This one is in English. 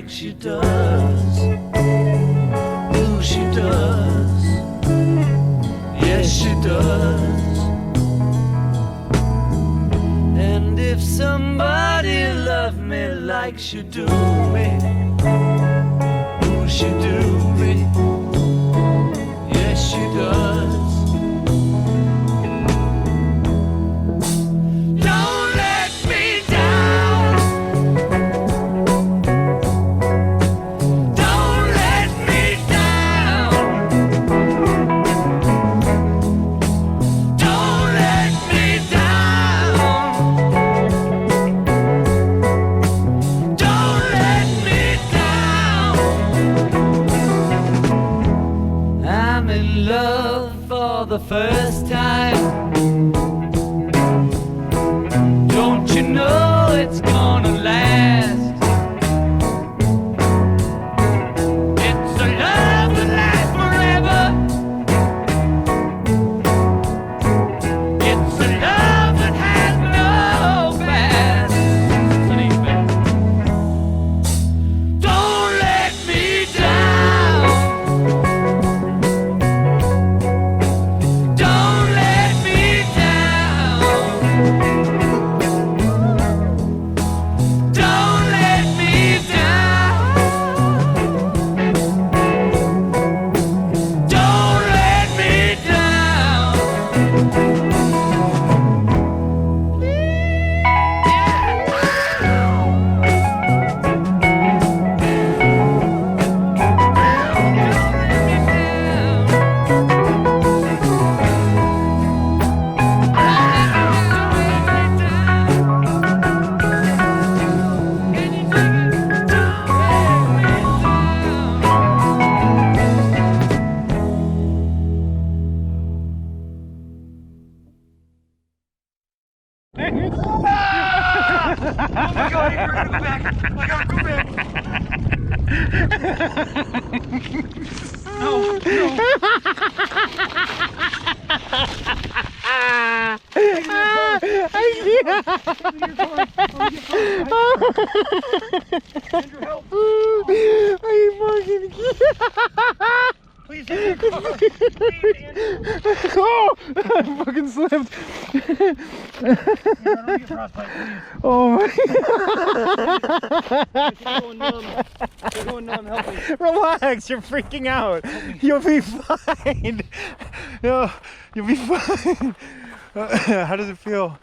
like she does. Ooh, she does. Yes, she does. And if somebody loved me like she do me, ooh, she do me. Yes, she does. The first time, don't you know it's gonna last? It's a love that lasts forever. It's a love that has no past. It ain't bad. Don't let me down. Oh my God, I gotta go back. I gotta go back. No, no. Andrew, help. Are you fucking Please, Andrew, come on. Please, Andrew. Oh! I fucking slipped. Don't get frostbite, please. Oh my You're going numb. You're going numb. Help me. Relax, you're freaking out. You'll be fine. No, you'll be fine. How does it feel?